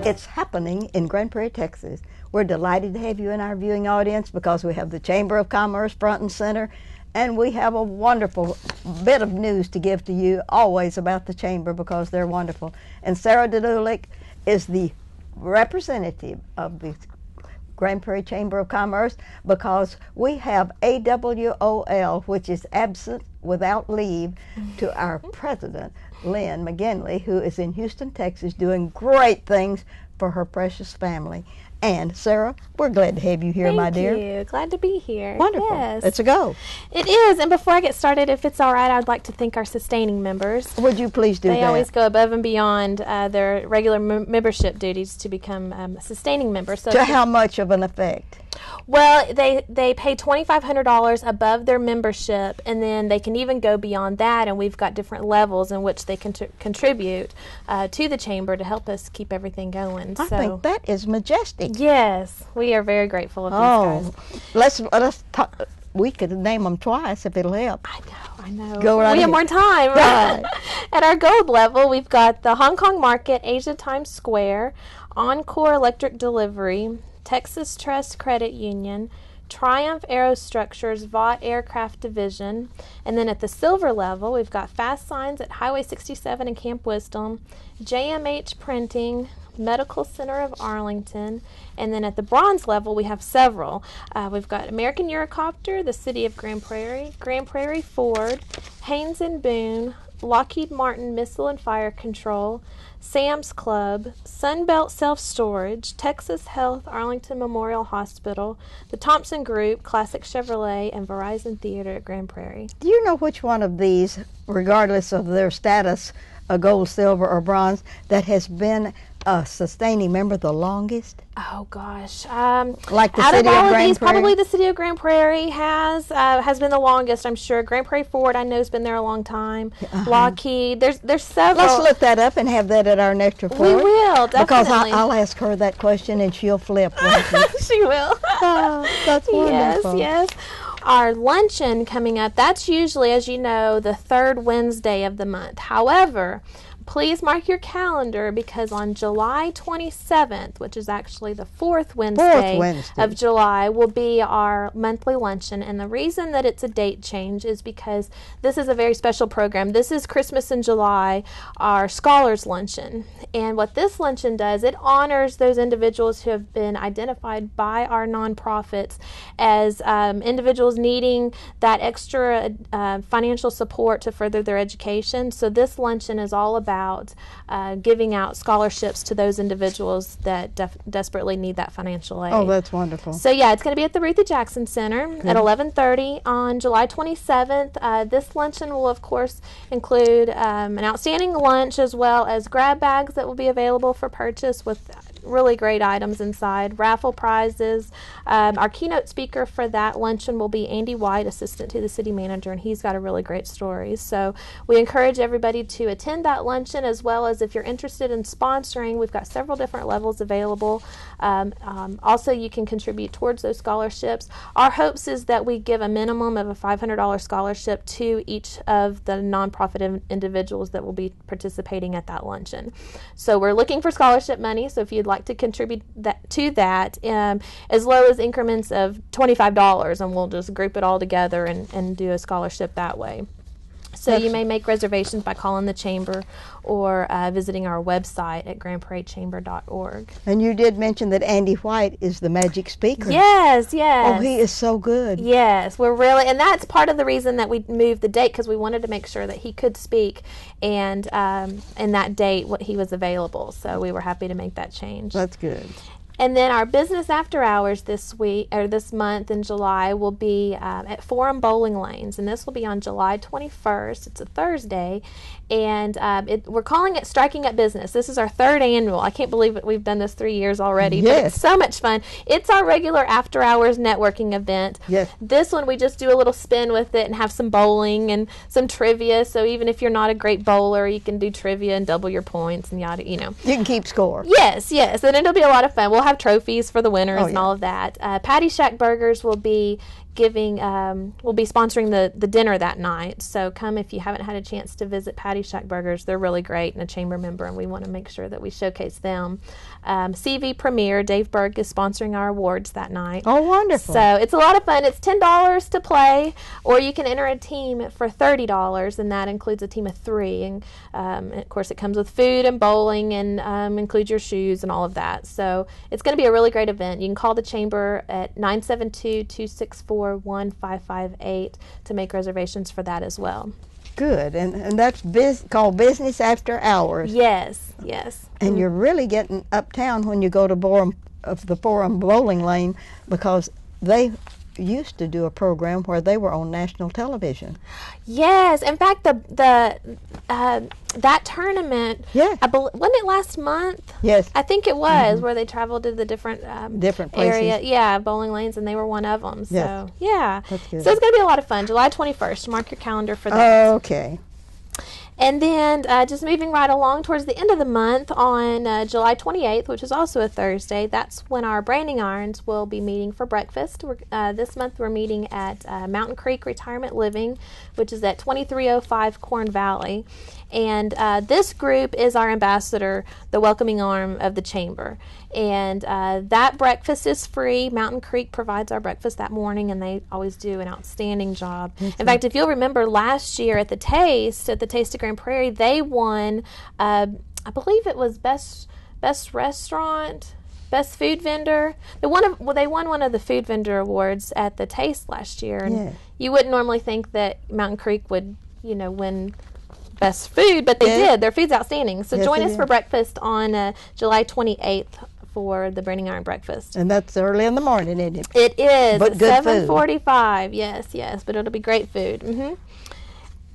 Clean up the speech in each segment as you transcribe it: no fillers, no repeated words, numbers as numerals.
It's happening in Grand Prairie, Texas. We're delighted to have you in our viewing audience because we have the Chamber of Commerce front and center, and we have a wonderful bit of news to give to you always about the Chamber because they're wonderful. And Sarah Dedulik is the representative of the Grand Prairie Chamber of Commerce because we have AWOL, which is absent without leave, to our president, Lynn McGinley, who is in Houston, Texas, doing great things for her precious family. And Sarah, we're glad to have you here, my dear. Thank you. Glad to be here. Wonderful. Yes. It's a go. It is. And before I get started, if it's all right, I'd like to thank our sustaining members. Would you please do that? They always go above and beyond their regular membership duties to become sustaining members. So to how much of an effect? Well, they pay $2,500 above their membership, and then they can even go beyond that, and we've got different levels in which they can contribute to the Chamber to help us keep everything going. I think that is majestic. Yes, we are very grateful of these guys. Let's talk. We could name them twice if it'll help. I know. Go right We have ahead. more time. Right. At our gold level, we've got the Hong Kong Market, Asia Times Square, Encore Electric Delivery, Texas Trust Credit Union, Triumph Aerostructures Vought Aircraft Division, and then at the silver level, we've got Fast Signs at Highway 67 and Camp Wisdom, JMH Printing, Medical Center of Arlington, and then at the bronze level we have several. We've got American Eurocopter, the City of Grand Prairie Ford, Haynes and Boone, Lockheed Martin Missile and Fire Control, Sam's Club, Sunbelt Self-Storage, Texas Health Arlington Memorial Hospital, the Thompson Group, Classic Chevrolet, and Verizon Theater at Grand Prairie. Do you know which one of these, regardless of their status, a gold, silver, or bronze, that has been a sustaining member the longest? Oh gosh, like the out City of all of of Grand these, Prairie? probably the City of Grand Prairie has been the longest. I'm sure Grand Prairie Ford, I know, has been there a long time. Lockheed, there's several. Let's look that up and have that at our next report. We will, definitely. Because I'll ask her that question and she'll flip. Won't she? She will. Oh, that's wonderful. Yes. Our luncheon coming up, that's usually, as you know, the third Wednesday of the month. However, please mark your calendar because on July 27th, which is actually the fourth Wednesday of July, will be our monthly luncheon. And the reason that it's a date change is because this is a very special program. This is Christmas in July, our Scholars Luncheon. And what this luncheon does, it honors those individuals who have been identified by our nonprofits as individuals needing that extra financial support to further their education. So this luncheon is all about giving out scholarships to those individuals that desperately need that financial aid. Oh, that's wonderful. So yeah, it's going to be at the Ruthie Jackson Center at 11:30 on July 27th. This luncheon will, of course, include an outstanding lunch as well as grab bags that will be available for purchase with really great items inside, raffle prizes. Our keynote speaker for that luncheon will be Andy White, assistant to the city manager, and he's got a really great story. So we encourage everybody to attend that luncheon, as well as if you're interested in sponsoring, we've got several different levels available. Also, you can contribute towards those scholarships. Our hopes is that we give a minimum of a $500 scholarship to each of the nonprofit individuals that will be participating at that luncheon. So we're looking for scholarship money, so if you'd like to contribute to that, as low as increments of $25, and we'll just group it all together and do a scholarship that way. So you may make reservations by calling the Chamber or visiting our website at grandprairiechamber.org. And you did mention that Andy White is the magic speaker. Yes. Oh, he is so good. Yes, we're really, and that's part of the reason that we moved the date, because we wanted to make sure that he could speak, and in that date he was available. So we were happy to make that change. That's good. And then our business after hours this month in July will be at Forum Bowling Lanes, and this will be on July 21st. It's a Thursday, and we're calling it Striking Up Business. This is our third annual. I can't believe it. We've done this 3 years already, but it's so much fun. It's our regular after hours networking event. Yes. This one we just do a little spin with it and have some bowling and some trivia. So even if you're not a great bowler, you can do trivia and double your points and yada, You can keep score. Yes, and it'll be a lot of fun. We'll have trophies for the winners and all of that. Patty Shack Burgers will be we'll be sponsoring the dinner that night. So come if you haven't had a chance to visit Patty Shack Burgers. They're really great and a chamber member, and we want to make sure that we showcase them. CV Premier, Dave Berg is sponsoring our awards that night. Oh, wonderful. So it's a lot of fun. It's $10 to play, or you can enter a team for $30, and that includes a team of 3. And of course, it comes with food and bowling and includes your shoes and all of that. So it's going to be a really great event. You can call the chamber at 972-264-1558 to make reservations for that as well. Good, and that's called Business After Hours. Yes, yes. And you're really getting uptown when you go to the Forum Bowling Lane, because they used to do a program where they were on national television. Yes, in fact, that tournament. Yeah. Wasn't it last month? Yes. I think it was, where they traveled to the different places. area. Yeah, bowling lanes, and they were one of them. So Yes. yeah, That's good. So it's going to be a lot of fun. July 21st. Mark your calendar for that. Okay. And then just moving right along towards the end of the month on July 28th, which is also a Thursday, that's when our branding irons will be meeting for breakfast. This month we're meeting at Mountain Creek Retirement Living, which is at 2305 Corn Valley. And this group is our ambassador, the welcoming arm of the chamber. And that breakfast is free. Mountain Creek provides our breakfast that morning, and they always do an outstanding job. In fact, if you'll remember last year at the Taste of Grand Prairie, they won, I believe it was best restaurant, best food vendor. They won one of the food vendor awards at the Taste last year. And you wouldn't normally think that Mountain Creek would, win best food, but they did. Their food's outstanding. So join us for breakfast on July 28th for the Branding Iron Breakfast. And that's early in the morning, isn't it? It is. But good 7:45. Yes, but it'll be great food.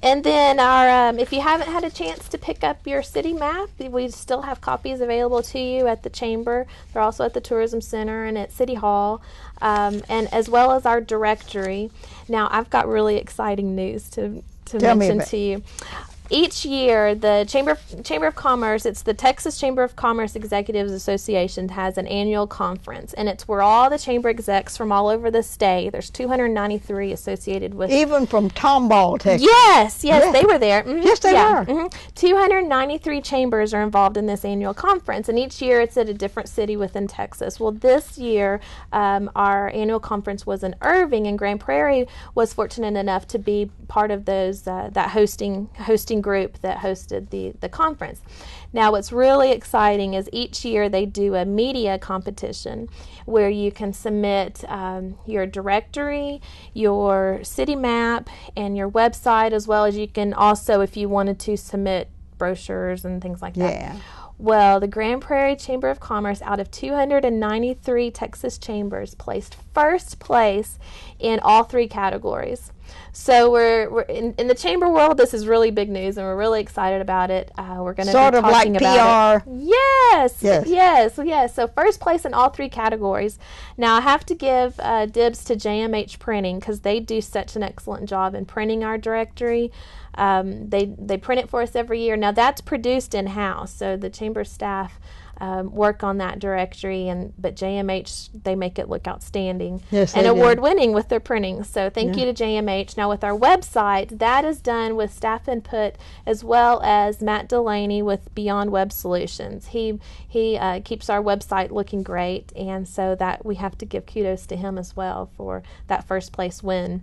And then our, if you haven't had a chance to pick up your city map, we still have copies available to you at the chamber. They're also at the Tourism Center and at City Hall, and as well as our directory. Now, I've got really exciting news to mention to you. Each year, the Chamber of Commerce, it's the Texas Chamber of Commerce Executives Association, has an annual conference, and it's where all the chamber execs from all over the state, there's 293 associated with. Even from Tomball, Texas. Yes, they were there. Yes, they were. 293 chambers are involved in this annual conference, and each year it's at a different city within Texas. Well, this year, our annual conference was in Irving, and Grand Prairie was fortunate enough to be part of those that hosting group that hosted the conference. Now, what's really exciting is each year they do a media competition where you can submit your directory, your city map, and your website, as well as you can also, if you wanted to, submit brochures and things like that. Yeah. Well, the Grand Prairie Chamber of Commerce, out of 293 Texas chambers, placed first place in all 3 categories. So we're in the chamber world. This is really big news, and we're really excited about it. We're going to be talking about it. Yes. So first place in all 3 categories. Now I have to give dibs to JMH Printing, because they do such an excellent job in printing our directory. They print it for us every year. Now that's produced in-house, so the chamber staff work on that directory, but JMH, they make it look outstanding and award-winning with their printing. So thank you to JMH. Now with our website, that is done with staff input, as well as Matt Delaney with Beyond Web Solutions. He keeps our website looking great, and so that we have to give kudos to him as well for that first place win.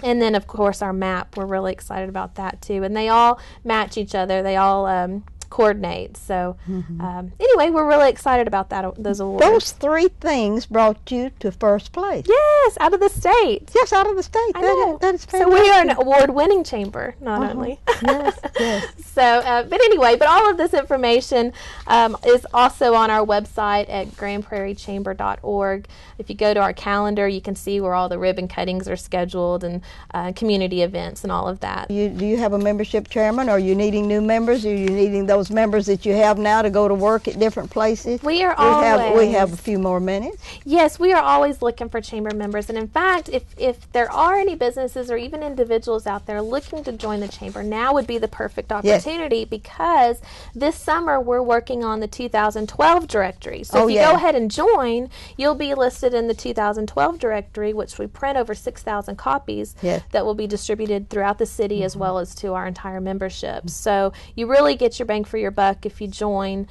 And then, of course, our map, we're really excited about that too. And they all match each other. They all coordinate. So anyway, we're really excited about those awards. Those 3 things brought you to first place. Yes, out of the state. Yes, out of the state. I know. That is fantastic. So we are an award-winning chamber, not only. Yes. So, but anyway, all of this information is also on our website at grandprairiechamber.org. If you go to our calendar, you can see where all the ribbon cuttings are scheduled and community events and all of that. Do you have a membership chairman? Are you needing new members? Are you needing those those members that you have now to go to work at different places? We are We have a few more minutes. Yes, we are always looking for chamber members. And in fact, if there are any businesses or even individuals out there looking to join the chamber, now would be the perfect opportunity, because this summer we're working on the 2012 directory. So if you go ahead and join, you'll be listed in the 2012 directory, which we print over 6,000 copies that will be distributed throughout the city as well as to our entire membership. So you really get your bang for your buck if you join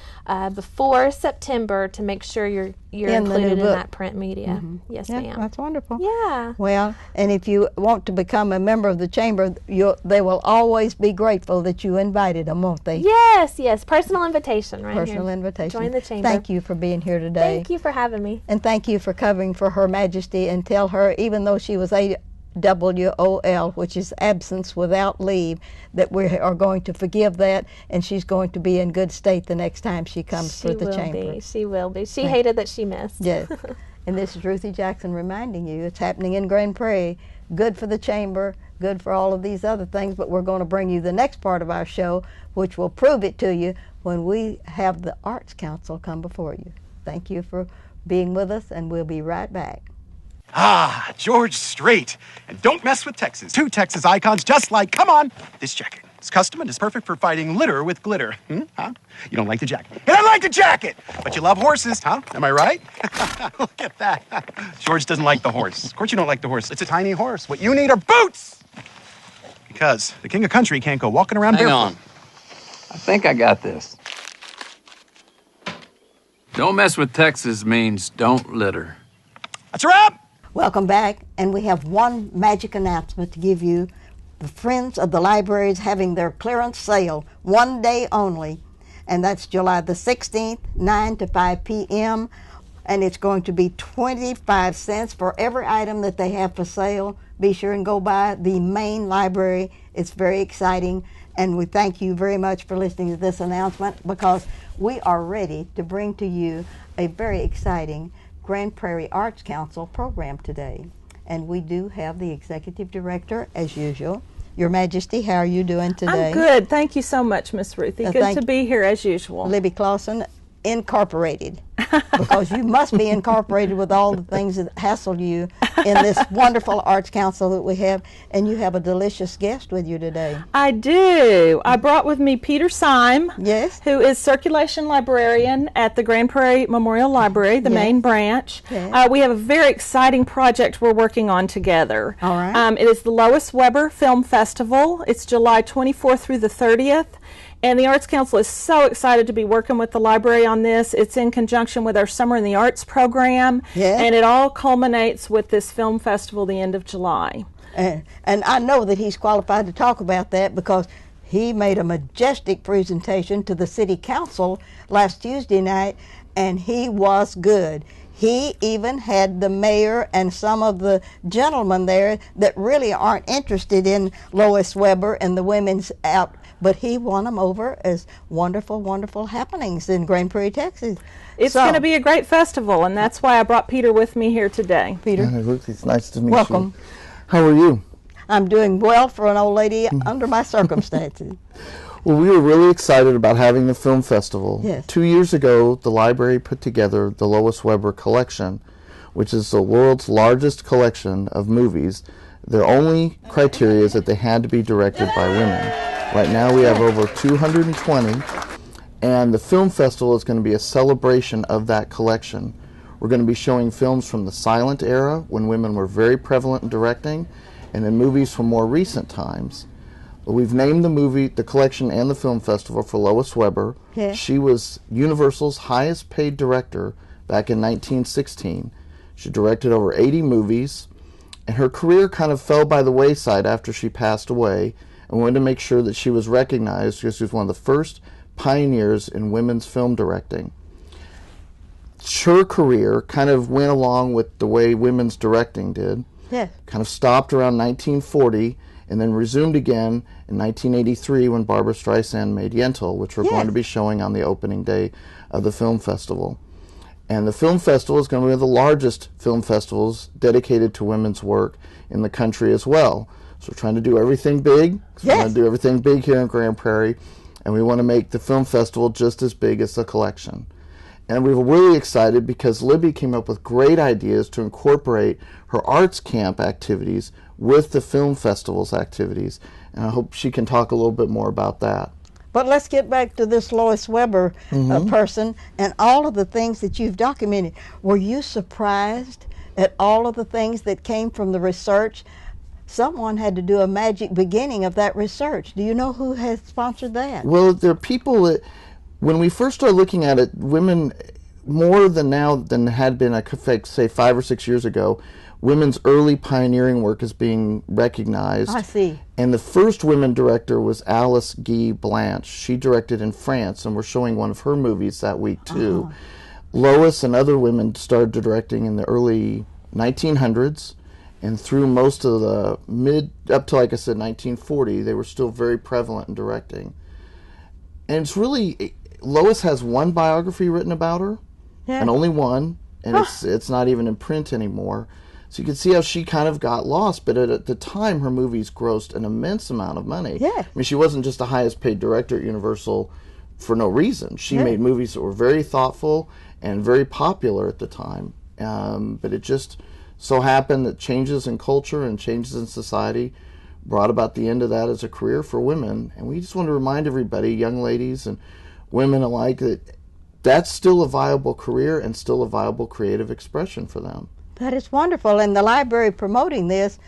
before September to make sure you're included in that print media. Yes, ma'am. That's wonderful. Yeah. Well, and if you want to become a member of the chamber, they will always be grateful that you invited them, won't they? Yes, yes. Personal invitation right Personal here. invitation. Join the chamber. Thank you for being here today. Thank you for having me. And thank you for covering for Her Majesty, and tell her, even though she was AWOL, which is absence without leave, that we are going to forgive that, and she's going to be in good state the next time she comes for the chamber. She will be. She hated that she missed. Yes. And this is Ruthie Jackson reminding you it's happening in Grand Prairie. Good for the chamber, good for all of these other things, but we're going to bring you the next part of our show, which will prove it to you when we have the Arts Council come before you. Thank you for being with us, and we'll be right back. Ah, George Strait. And don't mess with Texas. 2 Texas icons just like, come on, this jacket. It's custom and is perfect for fighting litter with glitter. Huh? You don't like the jacket. And I like the jacket! But you love horses, huh? Am I right? Look at that. George doesn't like the horse. Of course you don't like the horse. It's a tiny horse. What you need are boots! Because the king of country can't go walking around barefoot. Hang on. I think I got this. Don't mess with Texas means don't litter. That's a wrap! Welcome back, and we have one magic announcement to give you. The Friends of the Library is having their clearance sale, one day only, and that's July the 16th, 9 to 5 p.m., and it's going to be 25 cents for every item that they have for sale. Be sure and go by the main library. It's very exciting, and we thank you very much for listening to this announcement, because we are ready to bring to you a very exciting Grand Prairie Arts Council program today. And we do have the executive director, as usual. Your Majesty, how are you doing today? I'm good. Thank you so much, Miss Ruthie. Good to be here, as usual. Libby Clausen, Incorporated, because you must be incorporated with all the things that hassle you in this wonderful Arts Council that we have, and you have a delicious guest with you today. I do. I brought with me Peter Syme, yes, who is circulation librarian at the Grand Prairie Memorial Library, the main branch. Yes. We have a very exciting project we're working on together. All right. It is the Lois Weber Film Festival. It's July 24th through the 30th. And the Arts Council is so excited to be working with the library on this. It's in conjunction with our Summer in the Arts program, and it all culminates with this film festival the end of July. And I know that he's qualified to talk about that, because he made a majestic presentation to the City Council last Tuesday night, and he was good. He even had the mayor and some of the gentlemen there that really aren't interested in Lois Weber and the women's out, but he won them over as wonderful, wonderful happenings in Grand Prairie, Texas. It's going to be a great festival, and that's why I brought Peter with me here today. Peter. Ruth, it's nice to meet Welcome. you. How are you? I'm doing well for an old lady under my circumstances. Well, we were really excited about having the film festival. Yes. 2 years ago, the library put together the Lois Weber Collection, which is the world's largest collection of movies. Their only criteria is that they had to be directed by women. Right now we have over 220, and the film festival is going to be a celebration of that collection. We're going to be showing films from the silent era, when women were very prevalent in directing, and then movies from more recent times. We've named the collection and the film festival for Lois Weber. Yeah. She was Universal's highest paid director back in 1916. She directed over 80 movies, and her career kind of fell by the wayside after she passed away, and we wanted to make sure that she was recognized because she was one of the first pioneers in women's film directing. Her career kind of went along with the way women's directing did. Yes. Kind of stopped around 1940 and then resumed again in 1983 when Barbra Streisand made Yentl, which we're going to be showing on the opening day of the film festival. And the film festival is going to be one of the largest film festivals dedicated to women's work in the country as well. So we're trying to do everything big. So we're going to do everything big here in Grand Prairie. and we want to make the film festival just as big as the collection. And we were really excited because Libby came up with great ideas to incorporate her arts camp activities with the film festival's activities. And I hope she can talk a little bit more about that. But let's get back to this Lois Weber person and all of the things that you've documented. Were you surprised at all of the things that came from the research? Someone had to do a magic beginning of that research. Do you know who has sponsored that? Well, there are people that, when we first started looking at it, women, more than now than had been, I could say 5 or 6 years ago, women's early pioneering work is being recognized. I see. And the first women director was Alice Guy Blanche. She directed in France, and we're showing one of her movies that week too. Lois and other women started directing in the early 1900s, and through most of the up to, like I said, 1940, they were still very prevalent in directing. And it's really, Lois has one biography written about her, and only one, and it's not even in print anymore. So you can see how she kind of got lost, but at the time her movies grossed an immense amount of money. Yeah. I mean, she wasn't just the highest paid director at Universal for no reason. She made movies that were very thoughtful and very popular at the time. But it just so happened that changes in culture and changes in society brought about the end of that as a career for women. And we just want to remind everybody, young ladies and women alike, that that's still a viable career and still a viable creative expression for them. That is wonderful. And the library promoting this,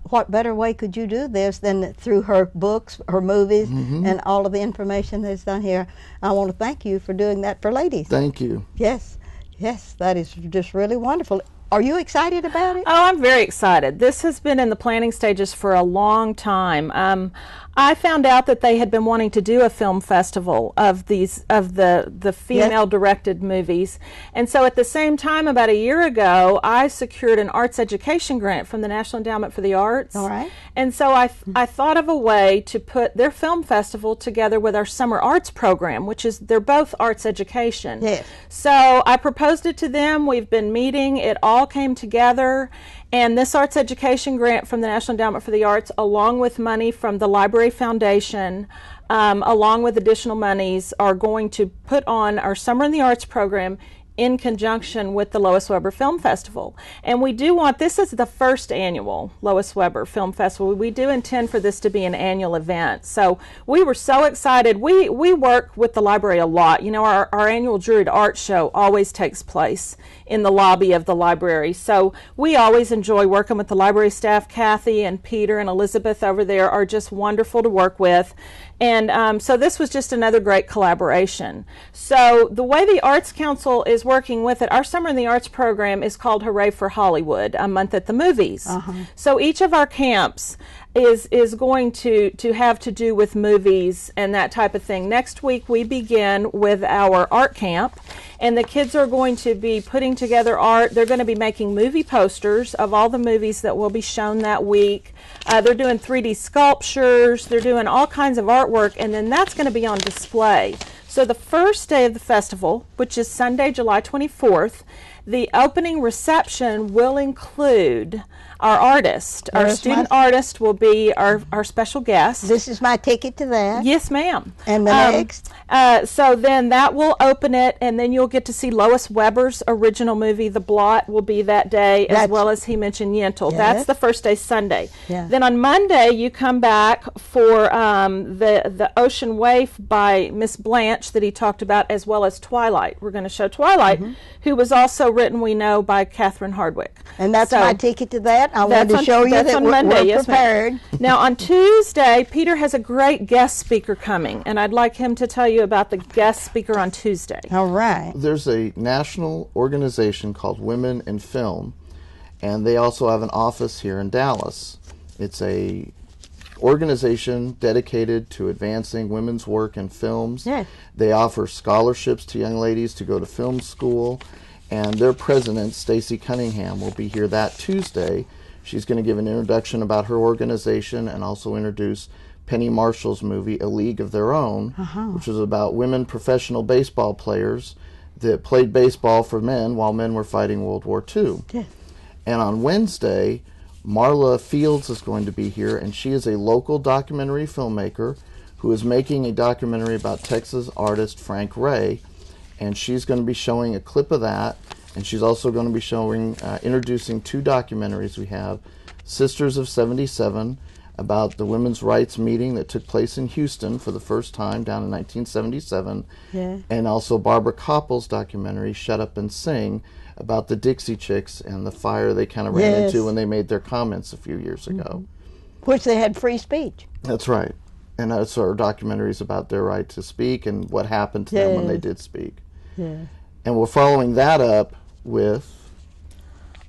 what better way could you do this than through her books, her movies, and all of the information that's done here? I want to thank you for doing that for ladies. Thank you. Yes, yes, that is just really wonderful. Are you excited about it? Oh, I'm very excited. This has been in the planning stages for a long time. I found out that they had been wanting to do a film festival of the female directed movies, and so at the same time, about a year ago, I secured an arts education grant from the National Endowment for the Arts. All right. And so I thought of a way to put their film festival together with our summer arts program, which is, they're both arts education. Yes. So I proposed it to them. We've been meeting. It all came together. And this arts education grant from the National Endowment for the Arts, along with money from the Library Foundation, along with additional monies, are going to put on our Summer in the Arts program in conjunction with the Lois Weber Film Festival. And we do want, this is the first annual Lois Weber Film Festival. We do intend for this to be an annual event. So we were so excited. We work with the library a lot. You know, our annual Juried Art Show always takes place in the lobby of the library. So we always enjoy working with the library staff. Kathy and Peter and Elizabeth over there are just wonderful to work with. And so this was just another great collaboration. So the way the Arts Council is working with it, our Summer in the Arts program is called Hooray for Hollywood, a month at the movies. So each of our camps is going to have to do with movies and that type of thing. Next week we begin with our art camp, and the kids are going to be putting together art. They're going to be making movie posters of all the movies that will be shown that week. They're doing 3D sculptures. They're doing all kinds of artwork, and then that's going to be on display. So the first day of the festival, which is Sunday, July 24th, the opening reception will include our artist. Our student artist will be our special guest. This is my ticket to that. Yes, ma'am. And the next? So then that will open it, and then you'll get to see Lois Weber's original movie, The Blot, will be that day, as well as he mentioned Yentl. Yes. That's the first day, Sunday. Yeah. Then on Monday, you come back for the Ocean Waif by Miss Blanche that he talked about, as well as Twilight. We're going to show Twilight, who was also written, we know, by Catherine Hardwicke. And that's my ticket to that. I wanted That's to on- show you that's that on we're Monday, yes, ma'am. prepared. Now on Tuesday, Peter has a great guest speaker coming, and I'd like him to tell you about the guest speaker on Tuesday. All right. There's a national organization called Women in Film, and they also have an office here in Dallas. It's a organization dedicated to advancing women's work in films. Yes. They offer scholarships to young ladies to go to film school, and their president, Stacy Cunningham, will be here that Tuesday. She's going to give an introduction about her organization and also introduce Penny Marshall's movie, A League of Their Own, which was about women professional baseball players that played baseball for men while men were fighting World War II. Yes. And on Wednesday, Marla Fields is going to be here, and she is a local documentary filmmaker who is making a documentary about Texas artist Frank Ray, and she's going to be showing a clip of that, and she's also going to be showing, introducing 2 documentaries we have, Sisters of 77, about the women's rights meeting that took place in Houston for the first time down in 1977, and also Barbara Koppel's documentary, Shut Up and Sing, about the Dixie Chicks and the fire they kind of ran into when they made their comments a few years ago. Which they had free speech. That's right. And also our documentaries about their right to speak and what happened to them when they did speak. And we're following that up with...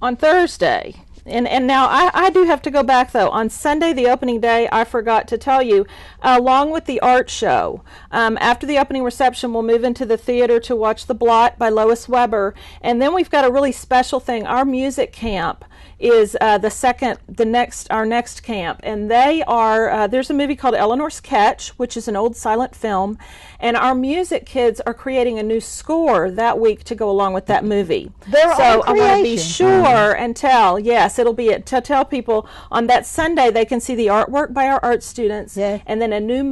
On Thursday. And now I do have to go back, though. On Sunday, the opening day, I forgot to tell you, along with the art show, after the opening reception, we'll move into the theater to watch The Blot by Lois Weber. And then we've got a really special thing. Our music camp is our next camp. And they are, there's a movie called Eleanor's Catch, which is an old silent film. And our music kids are creating a new score that week to go along with that movie. So I want to be sure and tell, yes, it'll be to tell people on that Sunday they can see the artwork by our art students, and then a new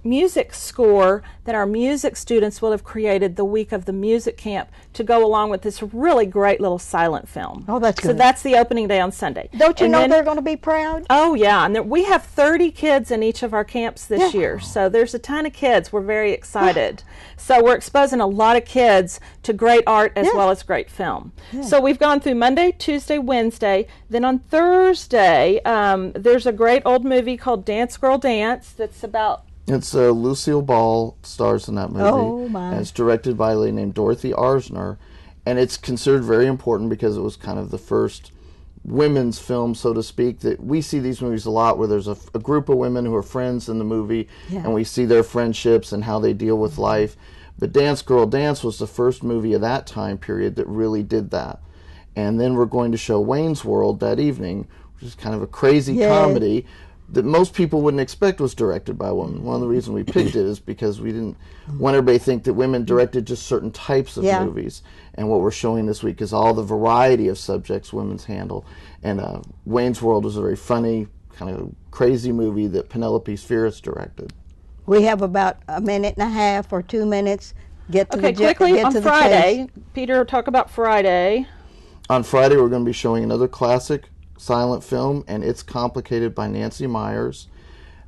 music score that our music students will have created the week of the music camp to go along with this really great little silent film. Oh, that's good. So that's the opening day on Sunday. Don't you know they're going to be proud? Oh, yeah. And we have 30 kids in each of our camps this year. So there's a ton of kids. We're very excited. So we're exposing a lot of kids to great art as well as great film. So we've gone through Monday, Tuesday, Wednesday. Then on Thursday, there's a great old movie called Dance Girl Dance that's about... It's Lucille Ball stars in that movie. Oh, my. And it's directed by a lady named Dorothy Arzner. And it's considered very important because it was kind of the first women's film, so to speak, that we see these movies a lot where there's a group of women who are friends in the movie, and we see their friendships and how they deal with life. But Dance Girl Dance was the first movie of that time period that really did that. And then we're going to show Wayne's World that evening, which is kind of a crazy comedy that most people wouldn't expect was directed by women. One of the reasons we picked it is because we didn't want everybody to think that women directed just certain types of movies. And what we're showing this week is all the variety of subjects women's handle. And Wayne's World was a very funny, kind of crazy movie that Penelope Spheris directed. We have about a minute and a half or 2 minutes. Quickly on Friday. Peter, talk about Friday. On Friday, we're going to be showing another classic silent film, and It's Complicated by Nancy Myers.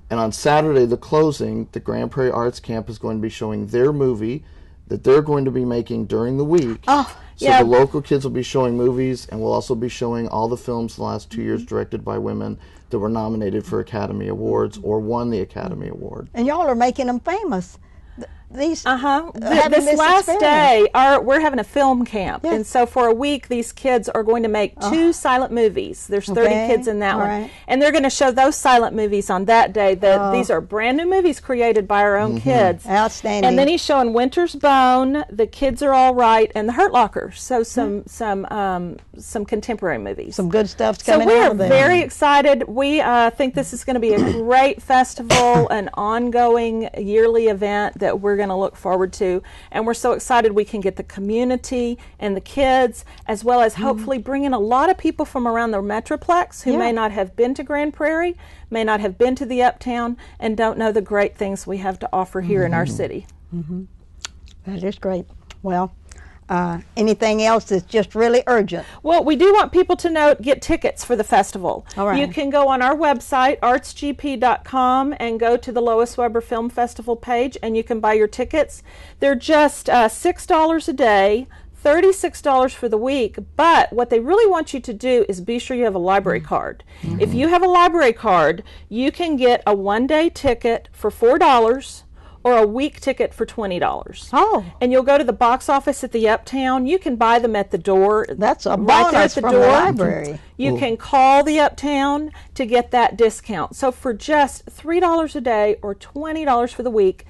And on Saturday, the closing, the Grand Prairie Arts Camp is going to be showing their movie that they're going to be making during the week. So the local kids will be showing movies, and we'll also be showing all the films the last 2 years directed by women that were nominated for Academy Awards or won the Academy Award. And y'all are making them famous. These this last day, we're having a film camp, and so for a week, these kids are going to make 2 silent movies. There's 30 kids in that one, and they're going to show those silent movies on that day. These are brand new movies created by our own kids. Outstanding. And then he's showing Winter's Bone, The Kids Are All Right, and The Hurt Locker. So some contemporary movies. Some good stuff's coming out. So we're very excited. We think this is going to be a great festival, an ongoing yearly event that we're going to look forward to, and we're so excited we can get the community and the kids, as well as hopefully bring in a lot of people from around the Metroplex who may not have been to Grand Prairie, may not have been to the Uptown, and don't know the great things we have to offer here in our city. That is great. Well, anything else that's just really urgent? Well, we do want people to get tickets for the festival. All right. You can go on our website, artsgp.com, and go to the Lois Weber Film Festival page, and you can buy your tickets. They're just $6 a day, $36 for the week, but what they really want you to do is be sure you have a library card. If you have a library card, you can get a one-day ticket for $4 or a week ticket for $20. Oh. And you'll go to the box office at the Uptown. You can buy them at the door. That's a right there bonus at the from door. the library. You can call the Uptown to get that discount. So for just $3 a day or $20 for the week,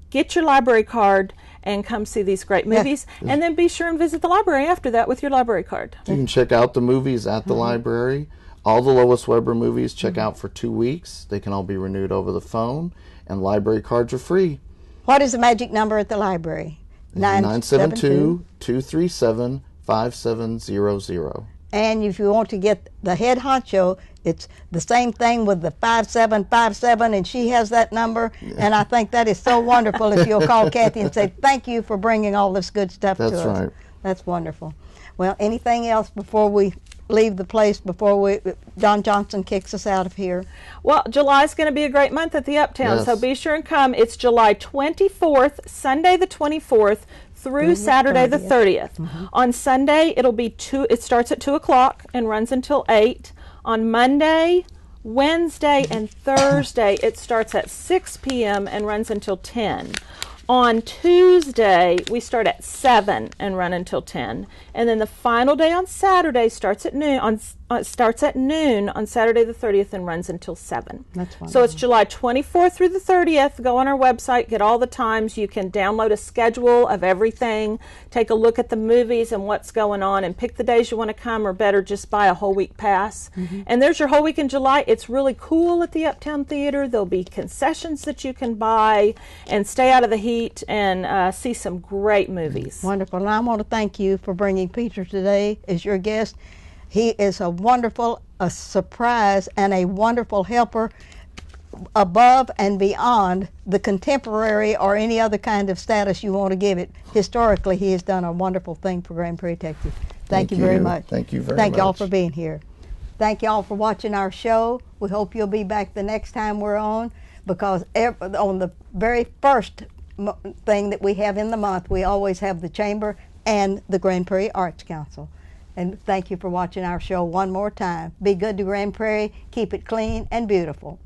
get your library card and come see these great movies. And then be sure and visit the library after that with your library card. You can check out the movies at the library. All the Lois Weber movies check out for 2 weeks. They can all be renewed over the phone, and library cards are free. What is the magic number at the library? 972-237-5700. And if you want to get the head honcho, it's the same thing with the 5757, and she has that number. And I think that is so wonderful if you'll call Kathy and say, thank you for bringing all this good stuff to us. That's right. That's wonderful. Well, anything else before we leave the place, before Don Johnson kicks us out of here? Well, July is going to be a great month at the Uptown, Yes. so be sure and come. It's July 24th, Sunday the 24th, through Saturday the 30th. On Sunday, it starts at 2 o'clock and runs until 8. On Monday, Wednesday, and Thursday, it starts at 6 p.m. and runs until 10. On Tuesday, we start at 7 and run until 10. And then the final day on Saturday starts at noon on Saturday the 30th and runs until 7. That's wonderful. So it's July 24th through the 30th. Go on our website, get all the times. You can download a schedule of everything, take a look at the movies and what's going on, and pick the days you want to come, or better, just buy a whole week pass. And there's your whole week in July. It's really cool at the Uptown Theater. There'll be concessions that you can buy and stay out of the heat and see some great movies. Wonderful. And I want to thank you for bringing Peter today as your guest. He is a surprise and a wonderful helper above and beyond the contemporary or any other kind of status you want to give it. Historically, he has done a wonderful thing for Grand Prairie, Texas. Thank you very much. Thank you very Thank much. y'all for being here. Thank y'all for watching our show. We hope you'll be back the next time we're on, because on the very first thing that we have in the month, we always have the Chamber and the Grand Prairie Arts Council. And thank you for watching our show one more time. Be good to Grand Prairie. Keep it clean and beautiful.